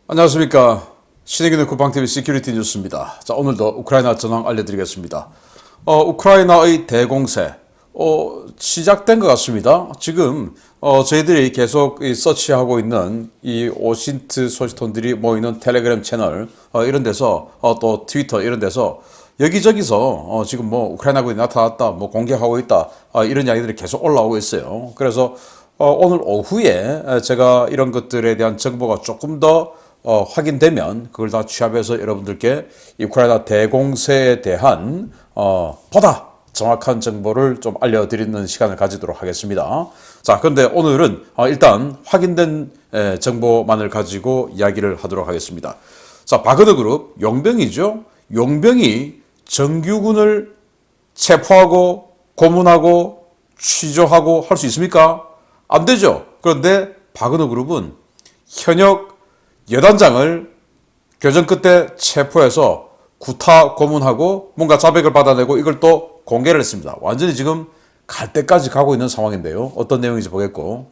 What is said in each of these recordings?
안녕하십니까. 신의균의 국방TV 시큐리티 뉴스입니다. 자, 오늘도 우크라이나 전황 알려드리겠습니다. 우크라이나의 대공세, 시작된 것 같습니다. 지금, 저희들이 계속 서치하고 있는 이 오신트 소식통들이 모이는 텔레그램 채널, 이런 데서, 또 트위터 이런 데서 여기저기서, 지금 뭐, 우크라이나군이 나타났다, 뭐, 공격하고 있다, 이런 이야기들이 계속 올라오고 있어요. 그래서, 오늘 오후에 제가 이런 것들에 대한 정보가 조금 더 확인되면 그걸 다 취합해서 여러분들께 우크라이나 대공세에 대한 보다 정확한 정보를 좀 알려드리는 시간을 가지도록 하겠습니다. 자, 그런데 오늘은 일단 확인된 정보만을 가지고 이야기를 하도록 하겠습니다. 자, 바그너 그룹 용병이죠. 용병이 정규군을 체포하고 고문하고 취조하고 할 수 있습니까? 안 되죠. 그런데 바그너 그룹은 현역 여단장을 교전 끝에 체포해서 구타 고문하고 뭔가 자백을 받아내고 이걸 또 공개를 했습니다. 완전히 지금 갈 때까지 가고 있는 상황인데요. 어떤 내용인지 보겠고,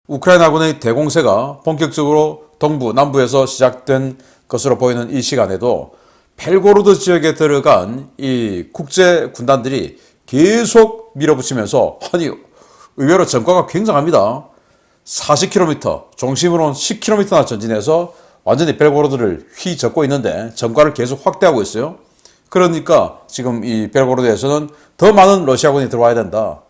우크라이나군의 대공세가 본격적으로 동부, 남부에서 시작된 것으로 보이는 이 시간에도 벨고로드 지역에 들어간 이 국제 군단들이 계속 밀어붙이면서, 아니 의외로 전과가 굉장합니다. 40km, 중심으로는 10km나 전진해서 완전히 벨고로드를 휘젓고 있는데 전과를 계속 확대하고 있어요. 그러니까 지금 이 벨고로드에서는 더 많은 러시아군이 들어와야 된다.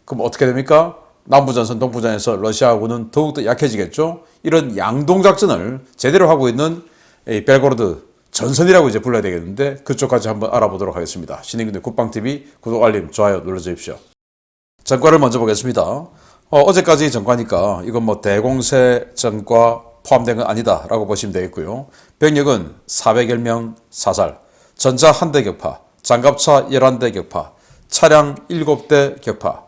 그럼 어떻게 됩니까? 남부전선, 동부전에서 러시아군은 더욱더 약해지겠죠. 이런 양동작전을 제대로 하고 있는 이 벨고로드 전선이라고 이제 불러야 되겠는데, 그쪽까지 한번 알아보도록 하겠습니다. 신의균의 국방TV 구독, 알림, 좋아요 눌러주십시오. 전과를 먼저 보겠습니다. 어제까지 전과니까 이건 뭐 대공세 전과 포함된 건 아니다 라고 보시면 되겠고요. 병력은 400여 명 사살, 전차 1대 격파, 장갑차 11대 격파, 차량 7대 격파,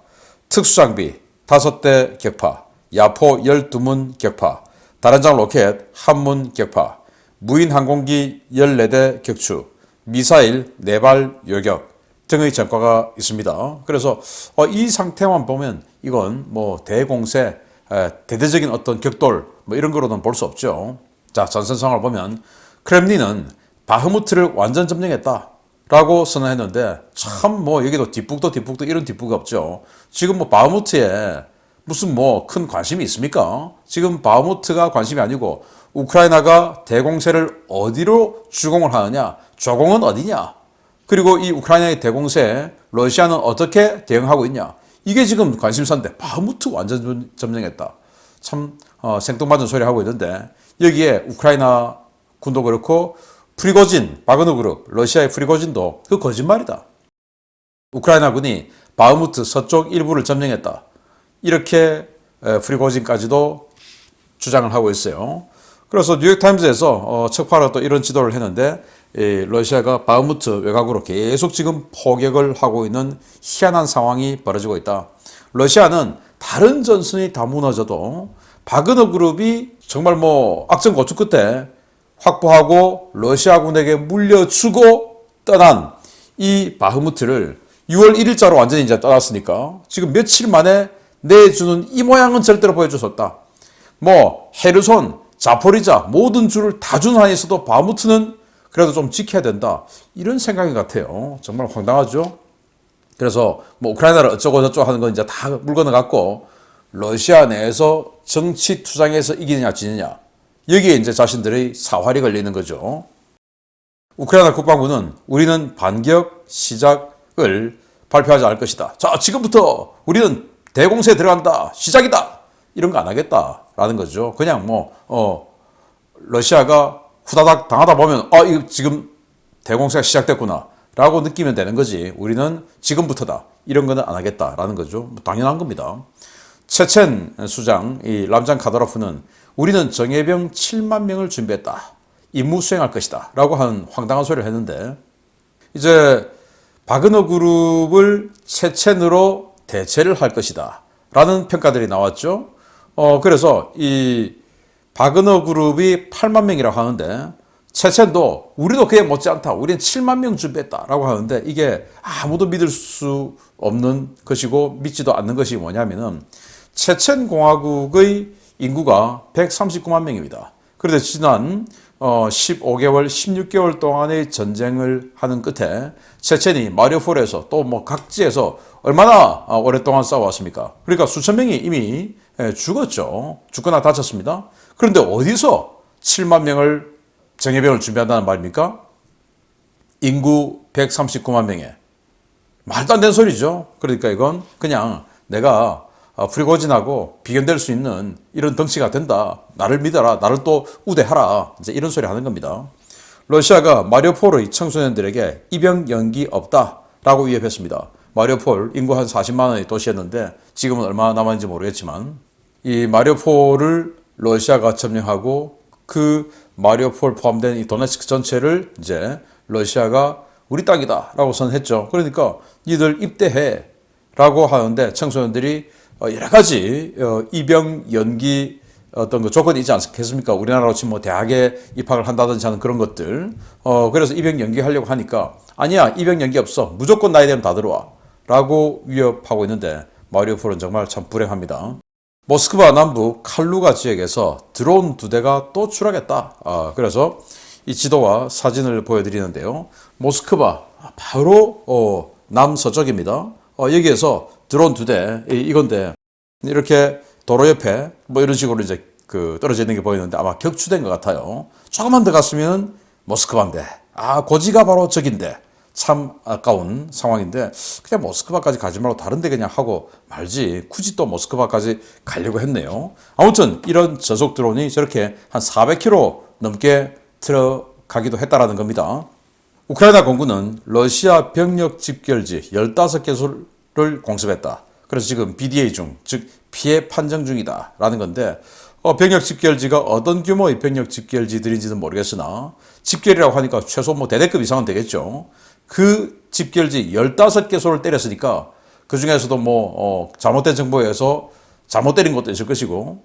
특수장비 5대 격파, 야포 12문 격파, 다련장 로켓 1문 격파, 무인 항공기 14대 격추, 미사일 4발 요격 등의 전과가 있습니다. 그래서 이 상태만 보면 이건 뭐 대공세, 대대적인 어떤 격돌 뭐 이런 거로는 볼 수 없죠. 자, 전선 상황을 보면 크렘린은 바흐무트를 완전 점령했다라고 선언했는데, 참 뭐 여기도 뒷북도 이런 뒷북이 없죠. 지금 뭐 바흐무트에 무슨 뭐 큰 관심이 있습니까? 지금 바흐무트가 관심이 아니고 우크라이나가 대공세를 어디로 주공을 하느냐, 조공은 어디냐, 그리고 이 우크라이나의 대공세에 러시아는 어떻게 대응하고 있냐, 이게 지금 관심사인데 바흐무트 완전 점령했다. 참 생뚱맞은 소리 하고 있는데, 여기에 우크라이나 군도 그렇고 프리고진, 바그너 그룹, 러시아의 프리고진도 그 거짓말이다. 우크라이나 군이 바흐무트 서쪽 일부를 점령했다. 이렇게 프리고진까지도 주장을 하고 있어요. 그래서 뉴욕타임즈에서 척파로 또 이런 지도를 했는데, 러시아가 바흐무트 외곽으로 계속 지금 포격을 하고 있는 희한한 상황이 벌어지고 있다. 러시아는 다른 전선이 다 무너져도 바그너 그룹이 정말 뭐 악전 고투 끝에 확보하고 러시아군에게 물려주고 떠난 이 바흐무트를 6월 1일자로 완전히 이제 떠났으니까 지금 며칠 만에 내주는 이 모양은 절대로 보여줄 수 없다. 뭐 헤르손, 자포리자 모든 줄을 다 주는 한에 있어도 바흐무트는 그래도 좀 지켜야 된다. 이런 생각인 것 같아요. 정말 황당하죠? 그래서 뭐 우크라이나를 어쩌고 저쩌고 하는 건 이제 다 물 건너갔고, 러시아 내에서 정치 투쟁에서 이기느냐 지느냐, 여기에 이제 자신들의 사활이 걸리는 거죠. 우크라이나 국방부는 우리는 반격 시작을 발표하지 않을 것이다. 자, 지금부터 우리는 대공세에 들어간다. 시작이다. 이런 거 안 하겠다라는 거죠. 그냥 뭐 러시아가 후다닥 당하다 보면 이거 지금 대공세가 시작됐구나 라고 느끼면 되는 거지, 우리는 지금부터다 이런 거는 안 하겠다라는 거죠. 뭐 당연한 겁니다. 체첸 수장 이 람잔 카다로프는 우리는 정예병 7만 명을 준비했다, 임무 수행할 것이다 라고 하는 황당한 소리를 했는데, 이제 바그너 그룹을 체첸으로 대체를 할 것이다 라는 평가들이 나왔죠. 그래서 이 바그너 그룹이 8만 명이라고 하는데, 체첸도 우리도 그에 못지않다, 우리는 7만 명 준비했다라고 하는데, 이게 아무도 믿을 수 없는 것이고 믿지도 않는 것이 뭐냐면은, 체첸 공화국의 인구가 139만 명입니다. 그런데 지난 15개월, 16개월 동안의 전쟁을 하는 끝에 체첸이 마리우폴에서 또 뭐 각지에서 얼마나 오랫동안 싸워왔습니까? 그러니까 수천 명이 이미 죽었죠. 죽거나 다쳤습니다. 그런데 어디서 7만 명을 정예병을 준비한다는 말입니까? 인구 139만 명에. 말도 안 되는 소리죠. 그러니까 이건 그냥 내가 프리고진하고 비견될 수 있는 이런 덩치가 된다. 나를 믿어라. 나를 또 우대하라. 이제 이런 소리 하는 겁니다. 러시아가 마리우폴의 청소년들에게 입영 연기 없다라고 위협했습니다. 마리우폴 인구 한 40만 원의 도시였는데 지금은 얼마나 남았는지 모르겠지만 이 마리우폴을 러시아가 점령하고 그 마리우폴 포함된 이 도네츠크 전체를 이제 러시아가 우리 땅이다라고 선언했죠. 그러니까 니들 입대해 라고 하는데 청소년들이 여러 가지 입영 연기 어떤 그 조건이 있지 않겠습니까? 우리나라로 치면 뭐 대학에 입학을 한다든지 하는 그런 것들. 그래서 입영 연기하려고 하니까 아니야, 입영 연기 없어. 무조건 나이 되면 다 들어와. 라고 위협하고 있는데 마리우폴은 정말 참 불행합니다. 모스크바 남부 칼루가 지역에서 드론 2대가 또 추락했다. 그래서 이 지도와 사진을 보여드리는데요. 모스크바 바로 남서쪽입니다. 여기에서 드론 2대 이건데 이렇게 도로 옆에 뭐 이런 식으로 이제 그 떨어져 있는 게 보이는데 아마 격추된 것 같아요. 조금만 더 갔으면 모스크바인데 고지가 바로 저긴데 참 아까운 상황인데 그냥 모스크바까지 가지 말고 다른 데 그냥 하고 말지 굳이 또 모스크바까지 가려고 했네요. 아무튼 이런 저속 드론이 저렇게 한 400km 넘게 들어가기도 했다라는 겁니다. 우크라이나 공군은 러시아 병력 집결지 15개소를 공습했다. 그래서 지금 BDA 중, 즉 피해 판정 중이다 라는 건데 병력 집결지가 어떤 규모의 병력 집결지들인지는 모르겠으나 집결이라고 하니까 최소 뭐 대대급 이상은 되겠죠. 그 집결지 15개소를 때렸으니까 그 중에서도 뭐 잘못된 정보에 의해서 잘못 때린 것도 있을 것이고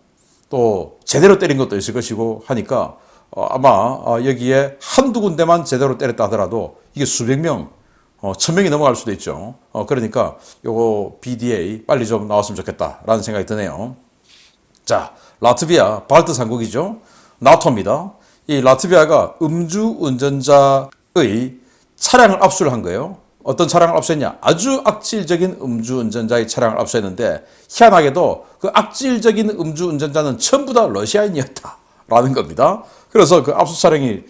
또 제대로 때린 것도 있을 것이고 하니까 아마 여기에 한두 군데만 제대로 때렸다 하더라도 이게 수백 명, 1000명이 넘어갈 수도 있죠. 그러니까 요거 BDA 빨리 좀 나왔으면 좋겠다라는 생각이 드네요. 자, 라트비아, 발트 삼국이죠. 나토입니다. 이 라트비아가 음주운전자의 차량을 압수를 한 거예요. 어떤 차량을 압수했냐? 아주 악질적인 음주운전자의 차량을 압수했는데 희한하게도 그 악질적인 음주운전자는 전부 다 러시아인이었다라는 겁니다. 그래서 그 압수 차량이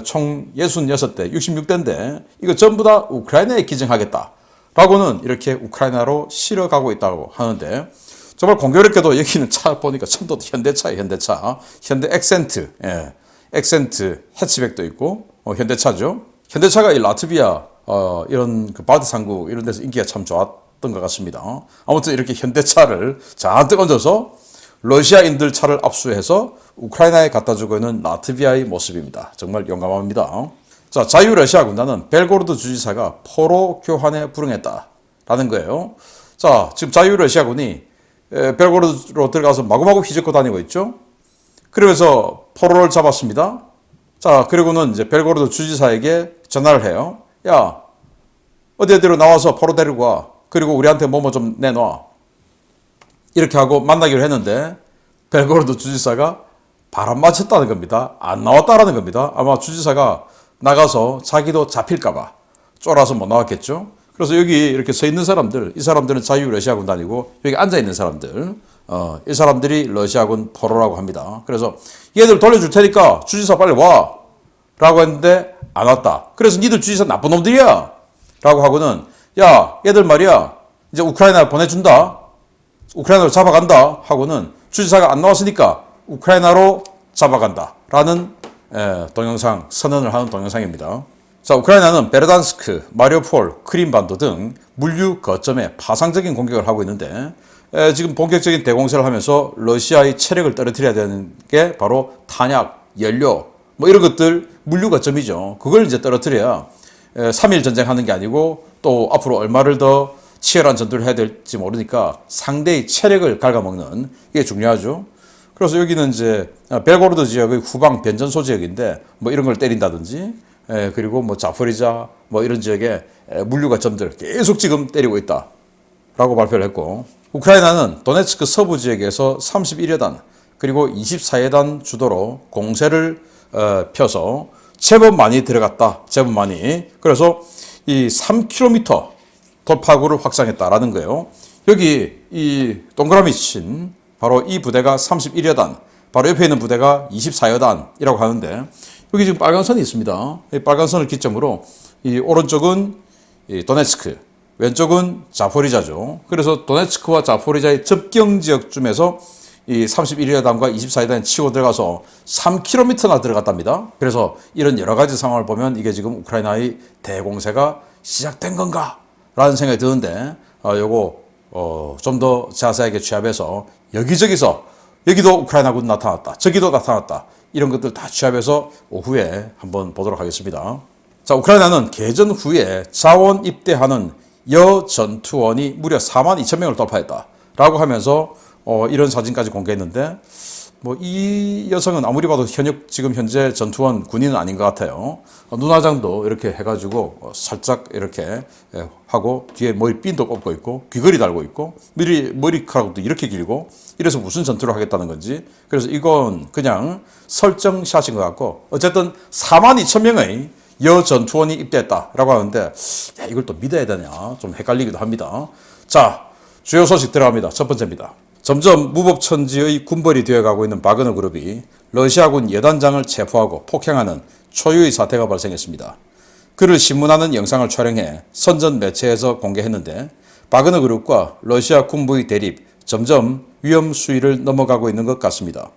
총 66대, 66대인데 이거 전부 다 우크라이나에 기증하겠다라고는 이렇게 우크라이나로 실어가고 있다고 하는데 정말 공교롭게도 여기는 차 보니까 전부 현대차예요. 현대 액센트, 액센트 해치백도 있고 현대차죠. 현대차가 이 라트비아 이런 그 발트 삼국 이런 데서 인기가 참 좋았던 것 같습니다. 아무튼 이렇게 현대차를 잔뜩 얹어서 러시아인들 차를 압수해서 우크라이나에 갖다 주고 있는 라트비아의 모습입니다. 정말 용감합니다. 자, 자유러시아 군단은 벨고로드 주지사가 포로 교환에 불응했다라는 거예요. 자, 지금 자유러시아군이 벨고로드로 들어가서 마구마구 휘젓고 다니고 있죠. 그러면서 포로를 잡았습니다. 자, 그리고는 이제 벨고로드 주지사에게 전화를 해요. 야, 어디로 나와서 포로 데리고 와. 그리고 우리한테 뭐뭐 좀 내놔. 이렇게 하고 만나기로 했는데 벨고로드 주지사가 바람 맞췄다는 겁니다. 안 나왔다라는 겁니다. 아마 주지사가 나가서 자기도 잡힐까봐 쫄아서 못 나왔겠죠. 그래서 여기 이렇게 서 있는 사람들, 이 사람들은 자유러시아 군단이고 여기 앉아 있는 사람들, 이 사람들이 러시아군 포로라고 합니다. 그래서 얘들 돌려줄 테니까 주지사 빨리 와 라고 했는데 안 왔다. 그래서 니들 주지사 나쁜 놈들이야 라고 하고는 야, 얘들 말이야 이제 우크라이나 보내준다. 우크라이나로 잡아간다 하고는 주지사가 안 나왔으니까 우크라이나로 잡아간다 라는 동영상, 선언을 하는 동영상입니다. 자, 우크라이나는 베르단스크, 마리우폴, 크림반도 등 물류 거점에 파상적인 공격을 하고 있는데 지금 본격적인 대공세를 하면서 러시아의 체력을 떨어뜨려야 되는 게 바로 탄약, 연료 뭐 이런 것들 물류 거점이죠. 그걸 이제 떨어뜨려야 3일 전쟁하는 게 아니고 또 앞으로 얼마를 더 치열한 전투를 해야 될지 모르니까 상대의 체력을 갉아먹는 이게 중요하죠. 그래서 여기는 이제 벨고로드 지역의 후방 변전소 지역인데 뭐 이런 걸 때린다든지 그리고 뭐 자포리자 뭐 이런 지역에 물류 거점들 계속 지금 때리고 있다라고 발표를 했고 우크라이나는 도네츠크 서부 지역에서 31여 단 그리고 24여단 주도로 공세를 펴서 제법 많이 들어갔다. 제법 많이. 그래서 이 3km 돌파구를 확장했다라는 거예요. 여기 이 동그라미 친 바로 이 부대가 31여단, 바로 옆에 있는 부대가 24여단이라고 하는데 여기 지금 빨간 선이 있습니다. 이 빨간 선을 기점으로 이 오른쪽은 이 도네츠크, 왼쪽은 자포리자죠. 그래서 도네츠크와 자포리자의 접경 지역쯤에서 이 31여단과 24여단이 치고 들어가서 3km나 들어갔답니다. 그래서 이런 여러 가지 상황을 보면 이게 지금 우크라이나의 대공세가 시작된 건가? 라는 생각이 드는데, 요거, 좀 더 자세하게 취합해서 여기저기서 여기도 우크라이나군 나타났다. 저기도 나타났다. 이런 것들 다 취합해서 오후에 한번 보도록 하겠습니다. 자, 우크라이나는 개전 후에 자원 입대하는 여전투원이 무려 42,000명을 돌파했다. 라고 하면서 이런 사진까지 공개했는데 뭐 이 여성은 아무리 봐도 지금 현재 전투원 군인은 아닌 것 같아요. 눈화장도 이렇게 해가지고 살짝 이렇게 하고 뒤에 머리핀도 꼽고 있고 귀걸이 달고 있고 머리카락도 이렇게 길고 이래서 무슨 전투를 하겠다는 건지 그래서 이건 그냥 설정샷인 것 같고 어쨌든 42,000명의 여전투원이 입대했다라고 하는데 야, 이걸 또 믿어야 되냐 좀 헷갈리기도 합니다. 자, 주요 소식 들어갑니다. 첫 번째입니다. 점점 무법천지의 군벌이 되어가고 있는 바그너 그룹이 러시아군 여단장을 체포하고 폭행하는 초유의 사태가 발생했습니다. 그를 신문하는 영상을 촬영해 선전 매체에서 공개했는데 바그너 그룹과 러시아 군부의 대립 점점 위험 수위를 넘어가고 있는 것 같습니다.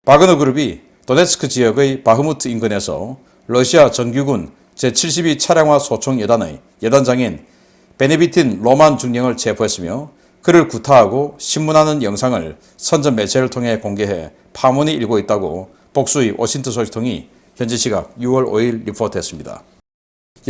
바그너 그룹이 도네츠크 지역의 바흐무트 인근에서 러시아 정규군 제72 차량화 소총 여단의 여단장인 베네비틴 로만 중령을 체포했으며 그를 구타하고 신문하는 영상을 선전 매체를 통해 공개해 파문이 일고 있다고 복수의 워싱턴 소식통이 현지 시각 6월 5일 리포트했습니다.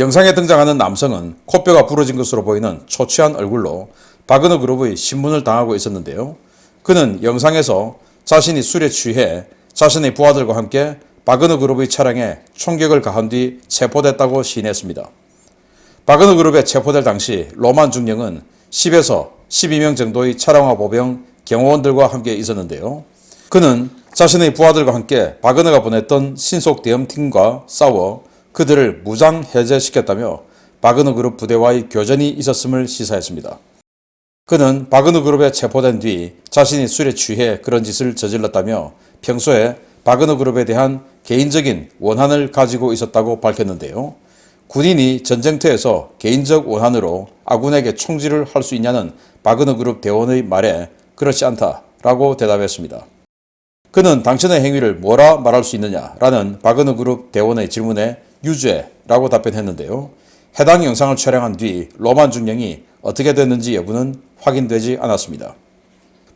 영상에 등장하는 남성은 코뼈가 부러진 것으로 보이는 초췌한 얼굴로 바그너 그룹의 신문을 당하고 있었는데요. 그는 영상에서 자신이 술에 취해 자신의 부하들과 함께 바그너 그룹의 차량에 총격을 가한 뒤 체포됐다고 시인했습니다. 바그너 그룹에 체포될 당시 로만 중령은 10에서 12명 정도의 차량화 보병 경호원들과 함께 있었는데요. 그는 자신의 부하들과 함께 바그너가 보냈던 신속 대응팀과 싸워 그들을 무장 해제시켰다며 바그너 그룹 부대와의 교전이 있었음을 시사했습니다. 그는 바그너 그룹에 체포된 뒤 자신이 술에 취해 그런 짓을 저질렀다며 평소에 바그너 그룹에 대한 개인적인 원한을 가지고 있었다고 밝혔는데요. 군인이 전쟁터에서 개인적 원한으로 아군에게 총질을 할 수 있냐는 바그너 그룹 대원의 말에 그렇지 않다라고 대답했습니다. 그는 당신의 행위를 뭐라 말할 수 있느냐라는 바그너 그룹 대원의 질문에 유죄라고 답변했는데요. 해당 영상을 촬영한 뒤 로만 중령이 어떻게 됐는지 여부는 확인되지 않았습니다.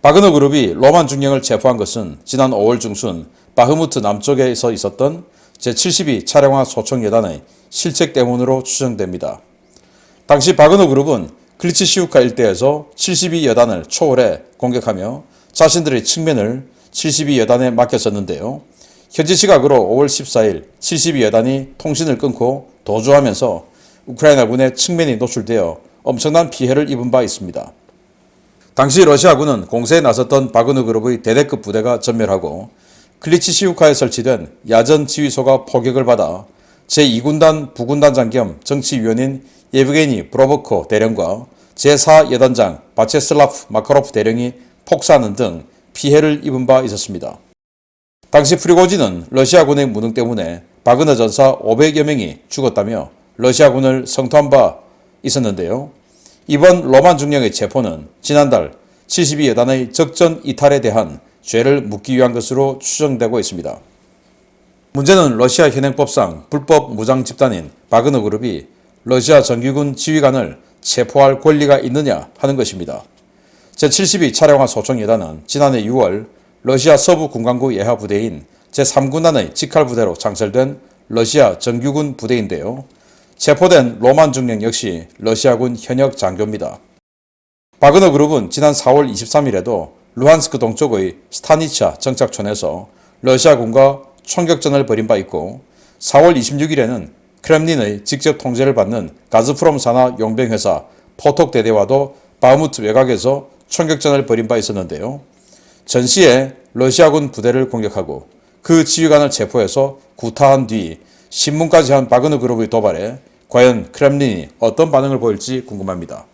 바그너 그룹이 로만 중령을 체포한 것은 지난 5월 중순 바흐무트 남쪽에서 있었던 제72 차량화 소총 여단의 실책 때문으로 추정됩니다. 당시 바그너 그룹은 클리치시우카 일대에서 72여단을 초월해 공격하며 자신들의 측면을 72여단에 맡겼었는데요. 현지 시각으로 5월 14일 72여단이 통신을 끊고 도주하면서 우크라이나군의 측면이 노출되어 엄청난 피해를 입은 바 있습니다. 당시 러시아군은 공세에 나섰던 바그너 그룹의 대대급 부대가 전멸하고 클리치시우카에 설치된 야전 지휘소가 포격을 받아 제2군단 부군단장 겸 정치위원인 예브게니 브로버코 대령과 제4여단장 바체슬라프 마카로프 대령이 폭사하는 등 피해를 입은 바 있었습니다. 당시 프리고진은 러시아군의 무능 때문에 바그너 전사 500여 명이 죽었다며 러시아군을 성토한 바 있었는데요. 이번 로만 중령의 체포는 지난달 72여단의 적전 이탈에 대한 죄를 묻기 위한 것으로 추정되고 있습니다. 문제는 러시아 현행법상 불법 무장 집단인 바그너 그룹이 러시아 정규군 지휘관을 체포할 권리가 있느냐 하는 것입니다. 제72 차량화 소총여단은 지난해 6월 러시아 서부 군강구 예하 부대인 제3군단의 직할부대로 창설된 러시아 정규군 부대인데요. 체포된 로만 중령 역시 러시아군 현역 장교입니다. 바그너 그룹은 지난 4월 23일에도 루한스크 동쪽의 스타니차 정착촌에서 러시아군과 총격전을 벌인 바 있고 4월 26일에는 크렘린의 직접 통제를 받는 가즈프롬 산하 용병회사 포톡대대와도 바흐무트 외곽에서 총격전을 벌인 바 있었는데요. 전시에 러시아군 부대를 공격하고 그 지휘관을 체포해서 구타한 뒤 신문까지 한 바그너 그룹의 도발에 과연 크렘린이 어떤 반응을 보일지 궁금합니다.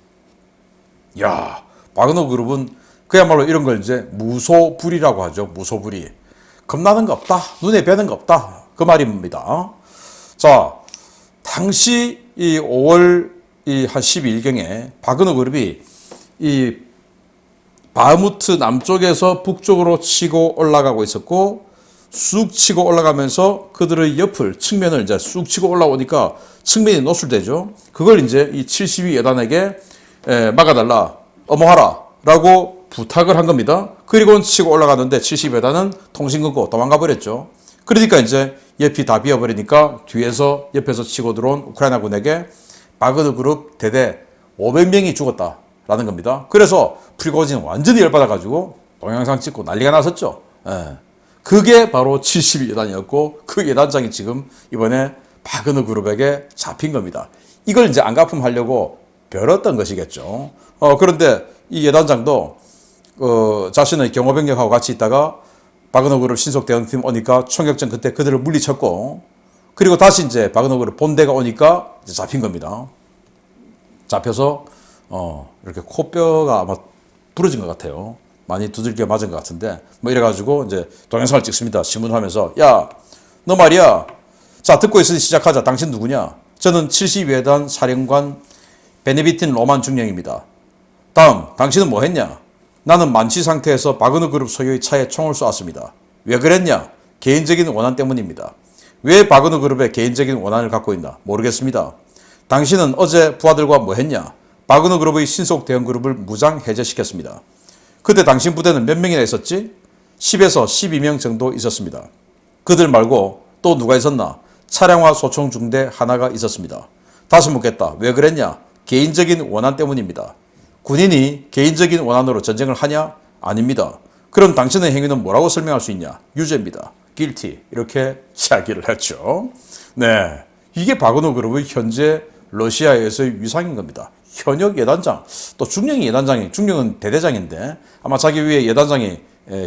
야, 바그너 그룹은 그야말로 이런 걸 이제 무소불위라고 하죠. 무소불위. 겁나는 거 없다. 눈에 뵈는 거 없다. 그 말입니다. 자, 당시 이 5월 한 12일경에 바그너 그룹이 이 바흐무트 남쪽에서 북쪽으로 치고 올라가고 있었고 쑥 치고 올라가면서 그들의 옆을 측면을 이제 쑥 치고 올라오니까 측면이 노출되죠. 그걸 이제 이 72 여단에게 막아달라, 엄호하라 라고 부탁을 한 겁니다. 그리고는 치고 올라가는데 70 여단은 통신 끊고 도망가 버렸죠. 그러니까 이제 옆이 다 비어버리니까 뒤에서 옆에서 치고 들어온 우크라이나 군에게 바그너 그룹 대대 500명이 죽었다라는 겁니다. 그래서 프리고진은 완전히 열받아가지고 동영상 찍고 난리가 났었죠. 그게 바로 72여단이었고 그 여단장이 지금 이번에 바그너 그룹에게 잡힌 겁니다. 이걸 이제 안가품하려고 벼렀던 것이겠죠. 그런데 이 여단장도 자신의 경호병력하고 같이 있다가 바그너 그룹 신속 대응팀 오니까 총격전 그때 그들을 물리쳤고 그리고 다시 이제 바그너 그룹 본대가 오니까 이제 잡힌 겁니다. 잡혀서 이렇게 코뼈가 아마 부러진 것 같아요. 많이 두들겨 맞은 것 같은데 뭐 이래가지고 이제 동영상을 찍습니다. 신문을 하면서 야, 너 말이야. 자, 듣고 있으니 시작하자. 당신 누구냐? 저는 72회단 사령관 베네비틴 로만 중령입니다. 다음, 당신은 뭐 했냐? 나는 만취 상태에서 바그너 그룹 소유의 차에 총을 쏘았습니다. 왜 그랬냐? 개인적인 원한 때문입니다. 왜 바그너 그룹의 개인적인 원한을 갖고 있나? 모르겠습니다. 당신은 어제 부하들과 뭐 했냐? 바그너 그룹의 신속 대응 그룹을 무장 해제시켰습니다. 그때 당신 부대는 몇 명이나 있었지? 10에서 12명 정도 있었습니다. 그들 말고 또 누가 있었나? 차량화 소총 중대 하나가 있었습니다. 다시 묻겠다. 왜 그랬냐? 개인적인 원한 때문입니다. 군인이 개인적인 원한으로 전쟁을 하냐? 아닙니다. 그럼 당신의 행위는 뭐라고 설명할 수 있냐? 유죄입니다. guilty. 이렇게 이야기를 했죠. 네, 이게 바그너 그룹의 현재 러시아에서의 위상인 겁니다. 현역 예단장, 또 중령이 예단장이, 중령은 대대장인데 아마 자기 위에 예단장이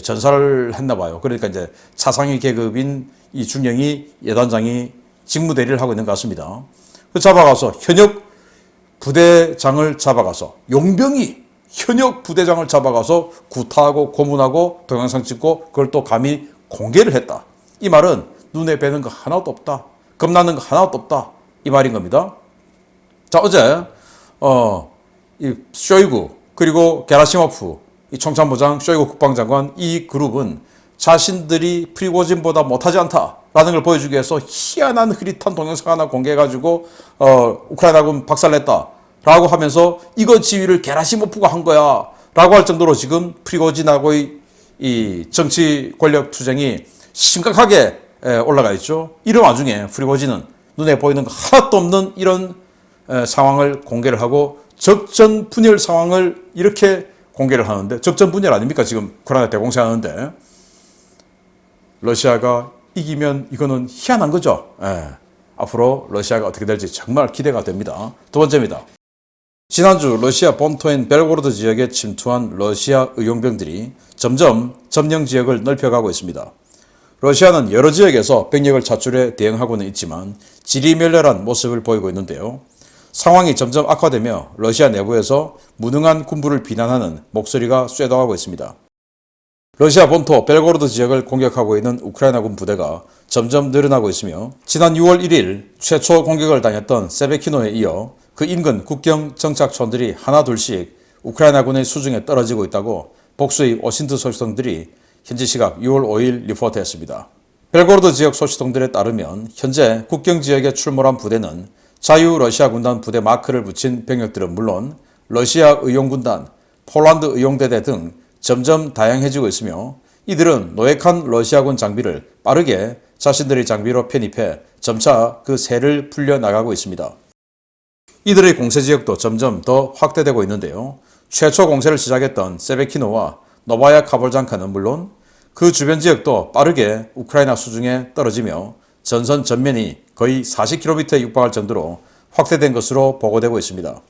전사를 했나 봐요. 그러니까 이제 차상위 계급인 이 중령이 예단장이 직무대리를 하고 있는 것 같습니다. 그 잡아가서 현역 부대장을 잡아가서 용병이 현역 부대장을 잡아가서 구타하고 고문하고 동영상 찍고 그걸 또 감히 공개를 했다. 이 말은 눈에 뵈는 거 하나도 없다. 겁나는 거 하나도 없다. 이 말인 겁니다. 자, 어제 이 쇼이구 그리고 게라시모프 이 총참모장 쇼이구 국방장관 이 그룹은 자신들이 프리고진보다 못하지 않다라는 걸 보여주기 위해서 희한한 흐릿한 동영상 하나 공개해가지고 우크라이나군 박살냈다라고 하면서 이거 지휘를 게라시모프가 한 거야 라고 할 정도로 지금 프리고진하고의 이 정치 권력 투쟁이 심각하게 올라가 있죠. 이런 와중에 프리고진은 눈에 보이는 거 하나도 없는 이런 상황을 공개를 하고 적전 분열 상황을 이렇게 공개를 하는데 적전 분열 아닙니까? 지금 우크라이나 대공세하는데 러시아가 이기면 이거는 희한한 거죠. 앞으로 러시아가 어떻게 될지 정말 기대가 됩니다. 두 번째입니다. 지난주 러시아 본토인 벨고로드 지역에 침투한 러시아 의용병들이 점점 점령 지역을 넓혀가고 있습니다. 러시아는 여러 지역에서 병력을 차출해 대응하고는 있지만 지리멸렬한 모습을 보이고 있는데요. 상황이 점점 악화되며 러시아 내부에서 무능한 군부를 비난하는 목소리가 쇄도하고 있습니다. 러시아 본토 벨고로드 지역을 공격하고 있는 우크라이나군 부대가 점점 늘어나고 있으며 지난 6월 1일 최초 공격을 당했던 세베키노에 이어 그 인근 국경 정착촌들이 하나둘씩 우크라이나군의 수중에 떨어지고 있다고 복수의 오신트 소식통들이 현지 시각 6월 5일 리포트했습니다. 벨고로드 지역 소식통들에 따르면 현재 국경 지역에 출몰한 부대는 자유 러시아 군단 부대 마크를 붙인 병력들은 물론 러시아 의용군단, 폴란드 의용대대 등 점점 다양해지고 있으며 이들은 노획한 러시아군 장비를 빠르게 자신들의 장비로 편입해 점차 그 세를 풀려나가고 있습니다. 이들의 공세 지역도 점점 더 확대되고 있는데요. 최초 공세를 시작했던 세베키노와 노바야 카볼장카는 물론 그 주변 지역도 빠르게 우크라이나 수중에 떨어지며 전선 전면이 거의 40km에 육박할 정도로 확대된 것으로 보고되고 있습니다.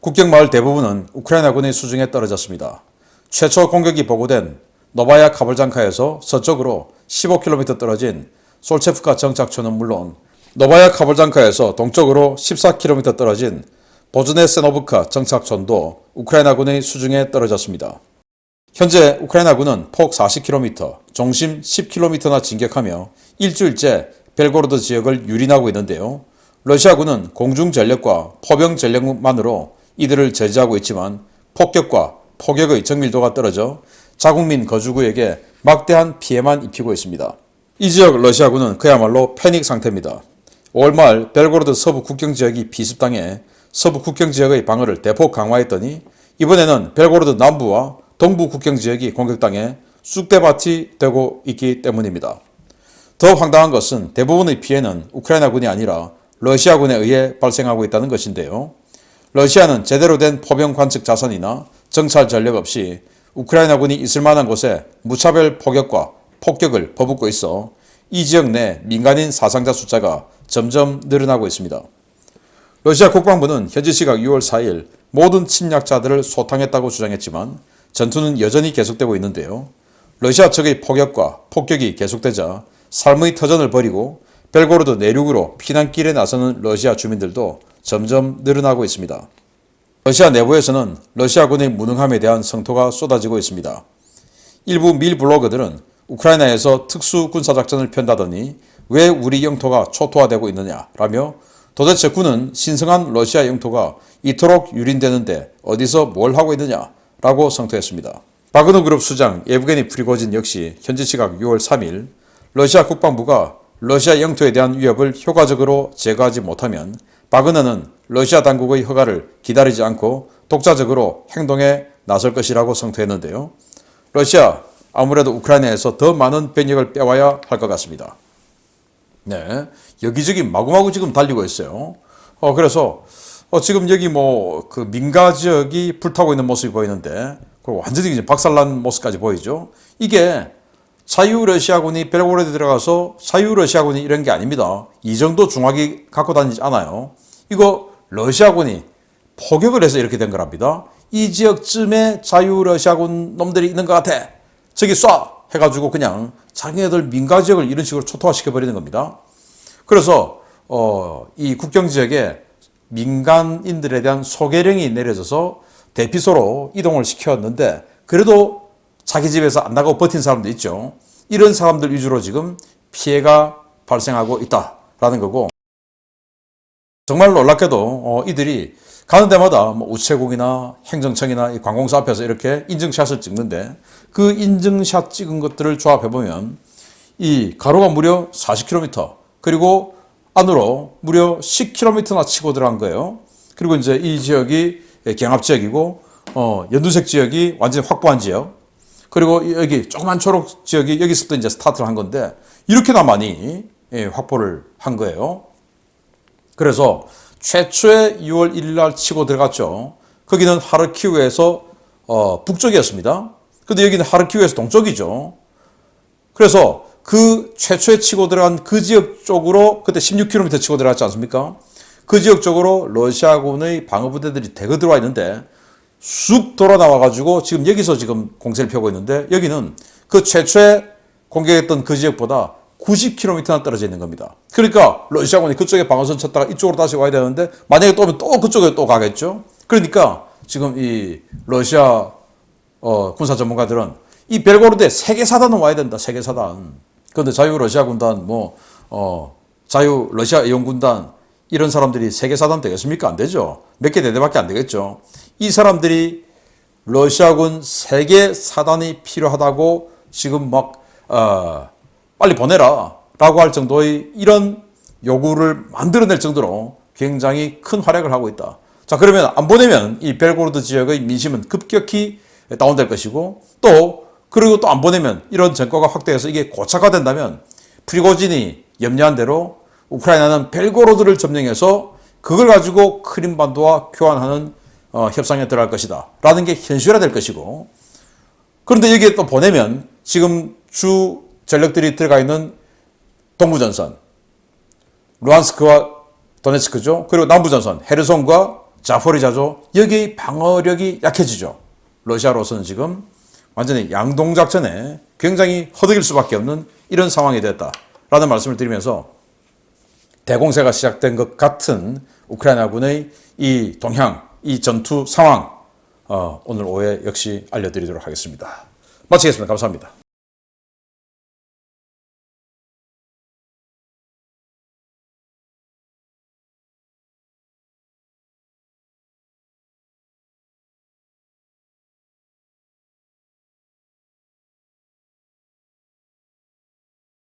국경마을 대부분은 우크라이나군의 수중에 떨어졌습니다. 최초 공격이 보고된 노바야 카볼장카에서 서쪽으로 15km 떨어진 솔체프카 정착촌은 물론 노바야 카볼장카에서 동쪽으로 14km 떨어진 보즈네세노브카 정착촌도 우크라이나군의 수중에 떨어졌습니다. 현재 우크라이나군은 폭 40km, 중심 10km나 진격하며 일주일째 벨고로드 지역을 유린하고 있는데요. 러시아군은 공중전력과 포병전력만으로 이들을 저지하고 있지만 폭격과 포격의 정밀도가 떨어져 자국민 거주구에게 막대한 피해만 입히고 있습니다. 이 지역 러시아군은 그야말로 패닉 상태입니다. 5월 말 벨고로드 서부 국경지역이 비습당해 서부 국경지역의 방어를 대폭 강화했더니 이번에는 벨고로드 남부와 동부 국경지역이 공격당해 쑥대밭이 되고 있기 때문입니다. 더 황당한 것은 대부분의 피해는 우크라이나군이 아니라 러시아군에 의해 발생하고 있다는 것인데요. 러시아는 제대로 된 포병 관측 자산이나 정찰 전력 없이 우크라이나군이 있을 만한 곳에 무차별 포격과 폭격을 퍼붓고 있어 이 지역 내 민간인 사상자 숫자가 점점 늘어나고 있습니다. 러시아 국방부는 현지 시각 6월 4일 모든 침략자들을 소탕했다고 주장했지만 전투는 여전히 계속되고 있는데요. 러시아 측의 포격과 폭격이 계속되자 삶의 터전을 벌이고 벨고로드 내륙으로 피난길에 나서는 러시아 주민들도 점점 늘어나고 있습니다. 러시아 내부에서는 러시아군의 무능함에 대한 성토가 쏟아지고 있습니다. 일부 밀 블로거들은 우크라이나에서 특수 군사작전을 편다더니 왜 우리 영토가 초토화되고 있느냐라며 도대체 군은 신성한 러시아 영토가 이토록 유린되는데 어디서 뭘 하고 있느냐라고 성토했습니다. 바그너 그룹 수장 예브게니 프리고진 역시 현지 시각 6월 3일 러시아 국방부가 러시아 영토에 대한 위협을 효과적으로 제거하지 못하면 바그너는 러시아 당국의 허가를 기다리지 않고 독자적으로 행동에 나설 것이라고 성토했는데요. 러시아 아무래도 우크라이나에서 더 많은 병력을 빼와야 할 것 같습니다. 네, 여기저기 마구마구 지금 달리고 있어요. 그래서 지금 여기 그 민가 지역이 불타고 있는 모습이 보이는데 그리고 완전히 이제 박살난 모습까지 보이죠. 이게 자유러시아군이 벨고로드에 들어가서 자유러시아군이 이런 게 아닙니다. 이 정도 중화기 갖고 다니지 않아요. 이거 러시아군이 포격을 해서 이렇게 된 거랍니다. 이 지역쯤에 자유러시아군 놈들이 있는 것 같아. 저기 쏴! 해가지고 그냥 자기네들 민가 지역을 이런 식으로 초토화시켜버리는 겁니다. 그래서 이 국경지역에 민간인들에 대한 소개령이 내려져서 대피소로 이동을 시켰는데 그래도 자기 집에서 안 나가고 버틴 사람도 있죠. 이런 사람들 위주로 지금 피해가 발생하고 있다라는 거고 정말 놀랍게도 이들이 가는 데마다 우체국이나 행정청이나 이 관공서 앞에서 이렇게 인증샷을 찍는데 그 인증샷 찍은 것들을 조합해보면 이 가로가 무려 40km 그리고 안으로 무려 10km나 치고 들어간 거예요. 그리고 이제 이 지역이 경합지역이고 연두색 지역이 완전히 확보한 지역 그리고 여기 조그만 초록 지역이 여기서부터 이제 스타트를 한 건데 이렇게나 많이 확보를 한 거예요. 그래서 최초의 6월 1일 날 치고 들어갔죠. 거기는 하르키우에서 북쪽이었습니다. 근데 여기는 하르키우에서 동쪽이죠. 그래서 그 최초에 치고 들어간 그 지역 쪽으로 그때 16km 치고 들어갔지 않습니까? 그 지역 쪽으로 러시아군의 방어부대들이 대거 들어와 있는데 쑥 돌아 나와가지고 지금 여기서 지금 공세를 펴고 있는데 여기는 그 최초에 공격했던 그 지역보다 90km나 떨어져 있는 겁니다. 그러니까 러시아군이 그쪽에 방어선 쳤다가 이쪽으로 다시 와야 되는데 만약에 또 오면 또 그쪽에 또 가겠죠. 그러니까 지금 이 러시아 군사 전문가들은 이 벨고로드에 세계사단은 와야 된다. 세계사단. 그런데 자유러시아군단 자유러시아연군단 이런 사람들이 세계사단 되겠습니까? 안 되죠. 몇 개 대대밖에 안 되겠죠. 이 사람들이 러시아군 세계사단이 필요하다고 지금 빨리 보내라 라고 할 정도의 이런 요구를 만들어낼 정도로 굉장히 큰 활약을 하고 있다. 자, 그러면 안 보내면 이 벨고로드 지역의 민심은 급격히 다운될 것이고 그리고 또 안 보내면 이런 전과가 확대해서 이게 고착화된다면 프리고진이 염려한 대로 우크라이나는 벨고로드를 점령해서 그걸 가지고 크림반도와 교환하는 협상에 들어갈 것이다 라는 게 현실화될 것이고 그런데 여기에 또 보내면 지금 주 전력들이 들어가 있는 동부전선 루안스크와 도네츠크죠. 그리고 남부전선 헤르손과 자포리자죠. 여기의 방어력이 약해지죠. 러시아로서는 지금 완전히 양동작전에 굉장히 허덕일 수밖에 없는 이런 상황이 됐다라는 말씀을 드리면서 대공세가 시작된 것 같은 우크라이나군의 이 동향, 이 전투 상황 오늘 오후에 역시 알려드리도록 하겠습니다. 마치겠습니다. 감사합니다.